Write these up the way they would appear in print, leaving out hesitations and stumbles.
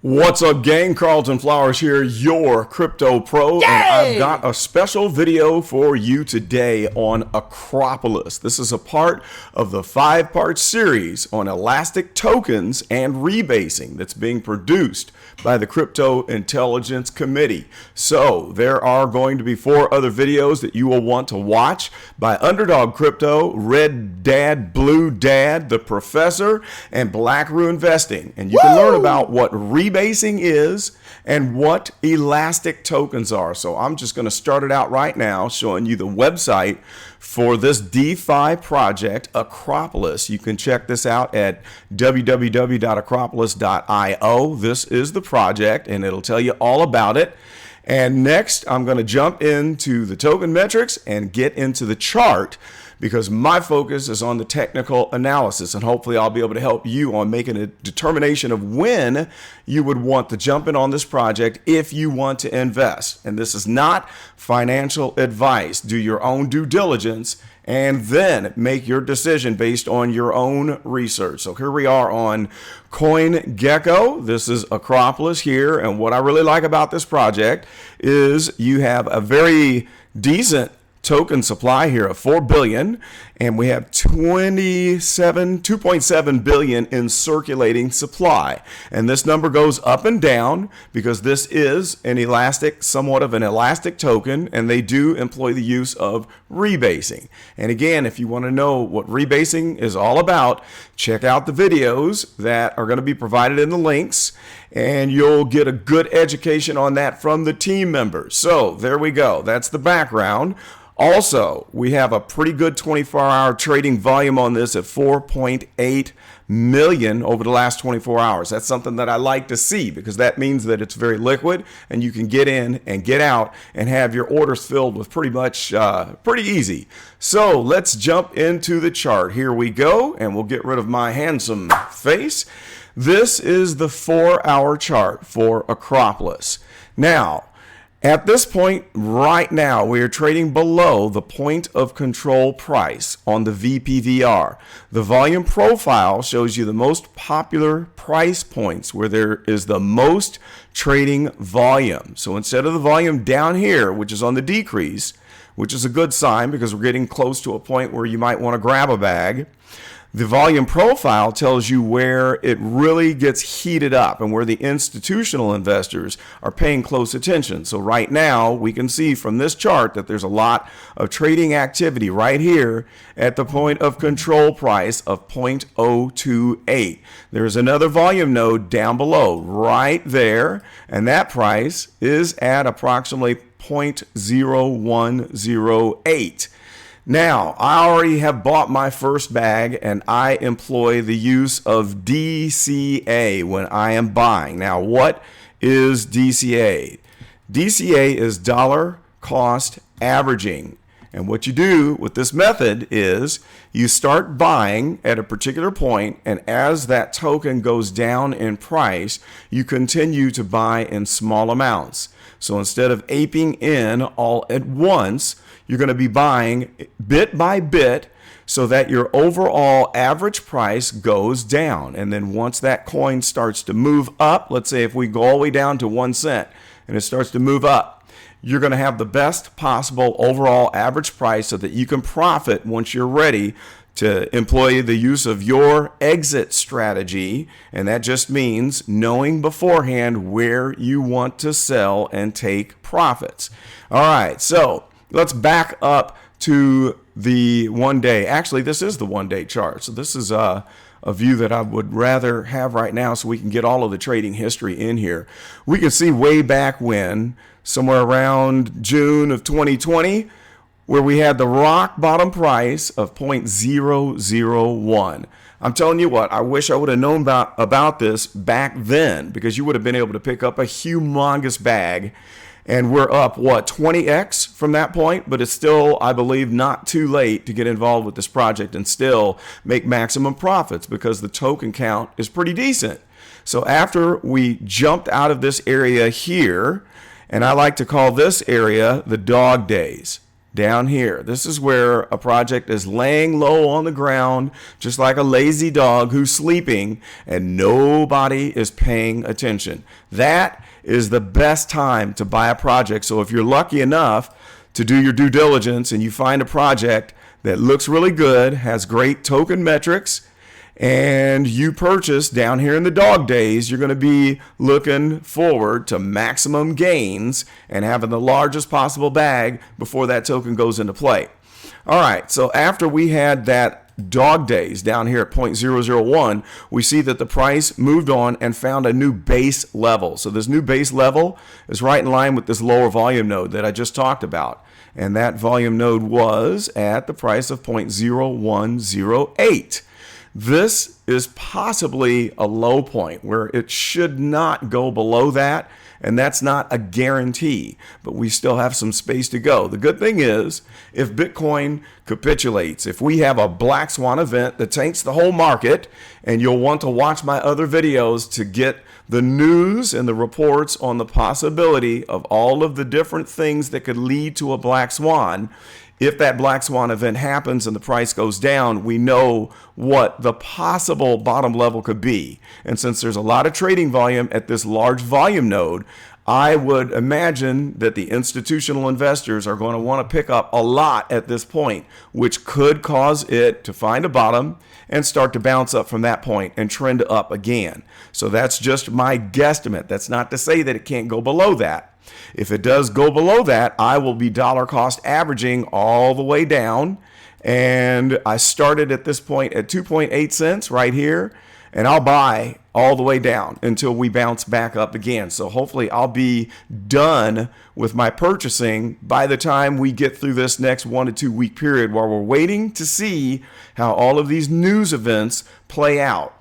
What's up, gang? Carlton Flowers here, your crypto pro, Yay! and I've got a special video for you today on Akropolis. This is a part of the 5-part series on elastic tokens and rebasing that's being produced by the Crypto Intelligence Committee. So there are going to be 4 other videos that you will want to watch by Underdog Crypto, Red Dad, Blue Dad, The Professor, and Black Roo Investing. And you can learn about what rebasing is and what elastic tokens are. So I'm just going to start it out right now showing you the website for this DeFi project, Akropolis. You can check this out at www.akropolis.io. This is the project and it'll tell you all about it. And next, I'm going to jump into the token metrics and get into the chart because my focus is on the technical analysis, and hopefully I'll be able to help you on making a determination of when you would want to jump in on this project if you want to invest. And this is not financial advice. Do your own due diligence and then make your decision based on your own research. So here we are on CoinGecko. This is Akropolis here, and what I really like about this project is you have a very decent token supply here of 4 billion, and we have 2.7 billion in circulating supply. And this number goes up and down because this is an elastic, somewhat of an elastic token, and they do employ the use of rebasing. And again, if you want to know what rebasing is all about, check out the videos that are going to be provided in the links, and you'll get a good education on that from the team members. So there we go. That's the background. Also, we have a pretty good 24-hour trading volume on this at 4.8 million over the last 24 hours. That's something that I like to see because that means that it's very liquid and you can get in and get out and have your orders filled with pretty much pretty easy. So let's jump into the chart. Here we go, and we'll get rid of my handsome face. This is the 4-hour chart for Akropolis. Now, at this point right now, we are trading below the point of control price on the VPVR. The volume profile shows you the most popular price points where there is the most trading volume. So instead of the volume down here, which is on the decrease, which is a good sign because we're getting close to a point where you might want to grab a bag, the volume profile tells you where it really gets heated up and where the institutional investors are paying close attention. So right now we can see from this chart that there's a lot of trading activity right here at the point of control price of 0.028. There's another volume node down below right there, and that price is at approximately 0.0108. Now, I already have bought my first bag, and I employ the use of DCA when I am buying. Now, what is DCA? DCA is dollar cost averaging. And what you do with this method is you start buying at a particular point, and as that token goes down in price, you continue to buy in small amounts. So instead of aping in all at once, you're going to be buying bit by bit so that your overall average price goes down. And then once that coin starts to move up, let's say if we go all the way down to 1 cent and it starts to move up, you're going to have the best possible overall average price so that you can profit once you're ready to employ the use of your exit strategy. And that just means knowing beforehand where you want to sell and take profits. All right, so let's back up to the 1 day. Actually, this is the 1 day chart. So this is a view that I would rather have right now so we can get all of the trading history in here. We can see way back when, somewhere around June of 2020, where we had the rock bottom price of 0.001. I'm telling you what, I wish I would have known about this back then because you would have been able to pick up a humongous bag. And we're up, what, 20x from that point? But it's still, I believe, not too late to get involved with this project and still make maximum profits because the token count is pretty decent. So after we jumped out of this area here, and I like to call this area the dog days. down here. This is where a project is laying low on the ground, just like a lazy dog who's sleeping, and nobody is paying attention. That is the best time to buy a project. So if you're lucky enough to do your due diligence and you find a project that looks really good, has great token metrics, and you purchase down here in the dog days, you're going to be looking forward to maximum gains and having the largest possible bag before that token goes into play. All right, so after we had that dog days down here at 0.001, we see that the price moved on and found a new base level. So this new base level is right in line with this lower volume node that I just talked about. And that volume node was at the price of 0.0108. This is possibly a low point where it should not go below that, and that's not a guarantee, but we still have some space to go. The good thing is, if Bitcoin capitulates, if we have a black swan event that taints the whole market, and you'll want to watch my other videos to get the news and the reports on the possibility of all of the different things that could lead to a black swan. If that black swan event happens and the price goes down, we know what the possible bottom level could be. And since there's a lot of trading volume at this large volume node, I would imagine that the institutional investors are going to want to pick up a lot at this point, which could cause it to find a bottom and start to bounce up from that point and trend up again. So that's just my guesstimate. That's not to say that it can't go below that. If it does go below that, I will be dollar cost averaging all the way down. And I started at this point at 2.8 cents right here, and I'll buy all the way down until we bounce back up again. So hopefully I'll be done with my purchasing by the time we get through this next 1 to 2 week period while we're waiting to see how all of these news events play out.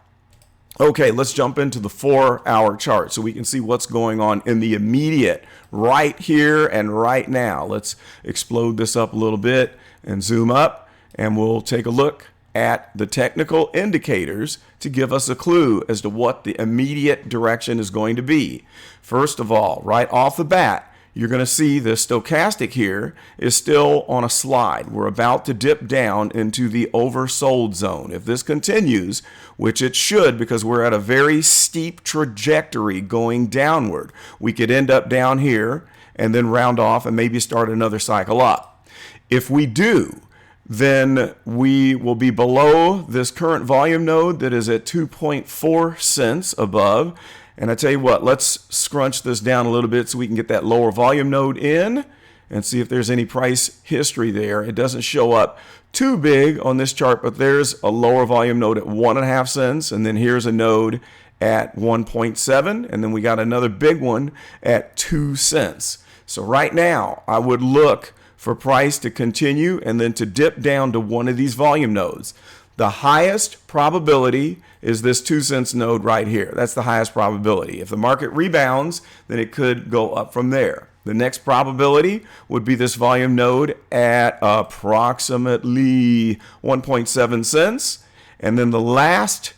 Okay, let's jump into the 4-hour chart so we can see what's going on in the immediate right here and right now. Let's explode this up a little bit and zoom up, and we'll take a look at the technical indicators to give us a clue as to what the immediate direction is going to be. First of all, right off the bat, you're going to see the stochastic here is still on a slide. We're about to dip down into the oversold zone. If this continues, which it should because we're at a very steep trajectory going downward, we could end up down here and then round off and maybe start another cycle up. If we do, then we will be below this current volume node that is at 2.4 cents above. And I tell you what, let's scrunch this down a little bit so we can get that lower volume node in and see if there's any price history there. It doesn't show up too big on this chart, but there's a lower volume node at 1.5 cents. And then here's a node at 1.7. And then we got another big one at 2 cents. So right now, I would look for price to continue and then to dip down to one of these volume nodes. The highest probability is this 2 cents node right here. That's the highest probability. If the market rebounds, then it could go up from there. The next probability would be this volume node at approximately 1.7 cents. And then the last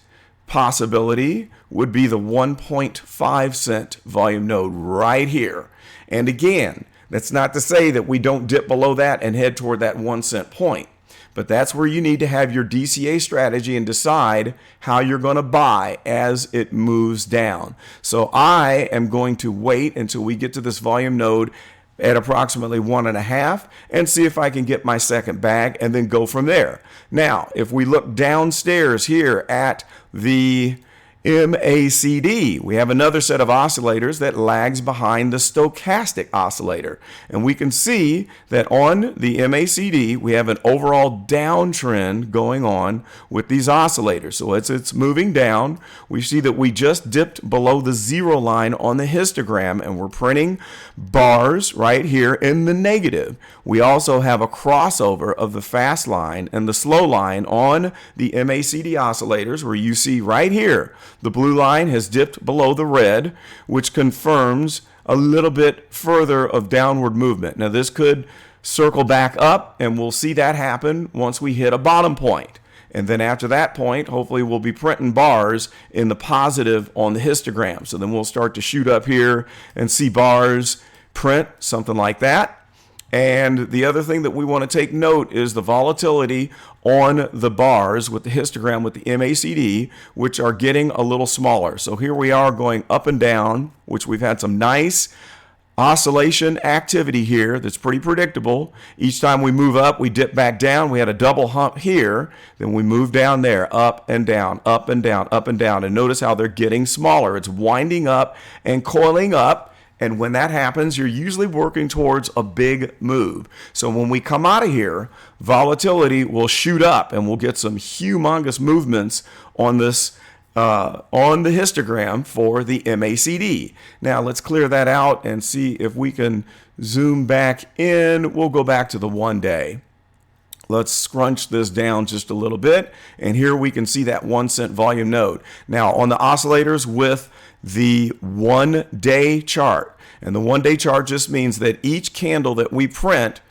possibility would be the 1.5 cent volume node right here. And again, that's not to say that we don't dip below that and head toward that 1 cent point. But that's where you need to have your DCA strategy and decide how you're going to buy as it moves down. So I am going to wait until we get to this volume node at approximately 1.5 and see if I can get my second bag and then go from there. Now, if we look downstairs here at the MACD, we have another set of oscillators that lags behind the stochastic oscillator. And we can see that on the MACD, we have an overall downtrend going on with these oscillators. So as it's moving down, we see that we just dipped below the zero line on the histogram, and we're printing bars right here in the negative. We also have a crossover of the fast line and the slow line on the MACD oscillators, where you see right here, the blue line has dipped below the red, which confirms a little bit further of downward movement. Now this could circle back up, and we'll see that happen once we hit a bottom point. And then after that point, hopefully we'll be printing bars in the positive on the histogram. So then we'll start to shoot up here and see bars print something like that. And the other thing that we want to take note is the volatility on the bars with the histogram with the MACD, which are getting a little smaller. So here we are going up and down, which we've had some nice oscillation activity here that's pretty predictable. Each time we move up, we dip back down. We had a double hump here, then we move down there, up and down, up and down, up and down. And notice how they're getting smaller. It's winding up and coiling up. And when that happens, you're usually working towards a big move. So when we come out of here, volatility will shoot up and we'll get some humongous movements on this on the histogram for the MACD. Now let's clear that out and see if we can zoom back in. We'll go back to the 1 day. Let's scrunch this down just a little bit. And here we can see that 1 cent volume node. Now on the oscillators with the 1 day chart. And the 1 day chart just means that each candle that we print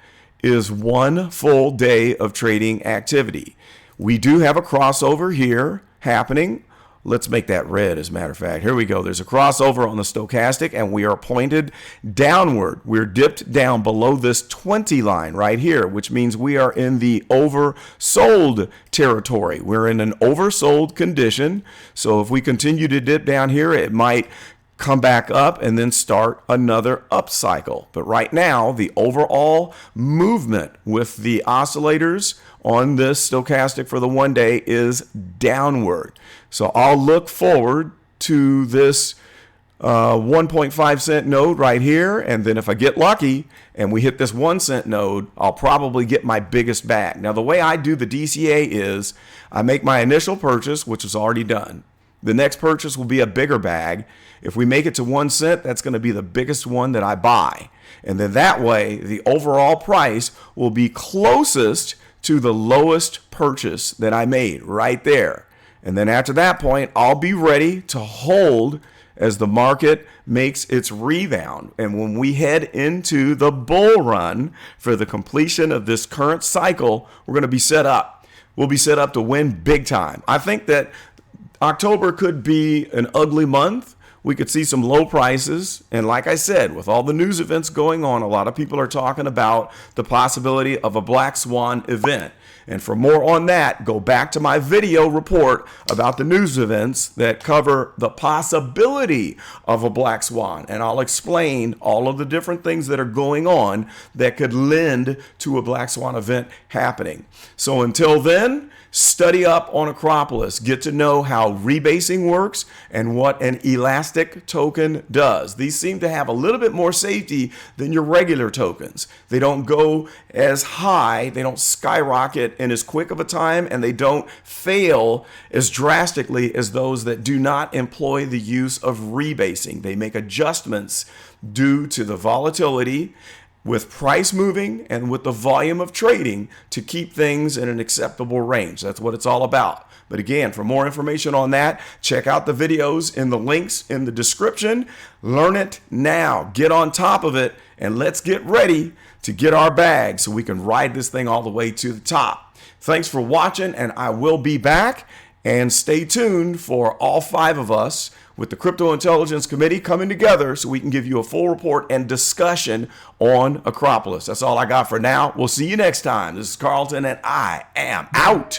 is 1 full day of trading activity. We do have a crossover here happening. Let's make that red, as a matter of fact. Here we go. There's a crossover on the stochastic, and we are pointed downward. We're dipped down below this 20 line right here, which means we are in the oversold territory. We're in an oversold condition. So if we continue to dip down here, it might come back up and then start another up cycle. But right now, the overall movement with the oscillators on this stochastic for the 1 day is downward. So I'll look forward to this 1.5 cent node right here. And then if I get lucky and we hit this 1 cent node, I'll probably get my biggest bag. Now, the way I do the DCA is I make my initial purchase, which is already done. The next purchase will be a bigger bag. If we make it to 1 cent, that's going to be the biggest one that I buy. And then that way, the overall price will be closest to the lowest purchase that I made right there. And then after that point, I'll be ready to hold as the market makes its rebound. And when we head into the bull run for the completion of this current cycle, we're going to be set up. We'll be set up to win big time. I think that October could be an ugly month. We could see some low prices. And like I said, with all the news events going on, a lot of people are talking about the possibility of a black swan event. And for more on that, go back to my video report about the news events that cover the possibility of a black swan. And I'll explain all of the different things that are going on that could lend to a black swan event happening. So until then, study up on Akropolis. Get to know how rebasing works and what an elastic token does. These seem to have a little bit more safety than your regular tokens. They don't go as high, they don't skyrocket in as quick of a time, and they don't fail as drastically as those that do not employ the use of rebasing. They make adjustments due to the volatility with price moving and with the volume of trading to keep things in an acceptable range. That's what it's all about. But again, for more information on that, check out the videos in the links in the description. Learn it now. Get on top of it, and let's get ready to get our bag so we can ride this thing all the way to the top. Thanks for watching, and I will be back. And stay tuned for all 5 of us with the Crypto Intelligence Committee coming together so we can give you a full report and discussion on Akropolis. That's all I got for now. We'll see you next time. This is Carlton, and I am out.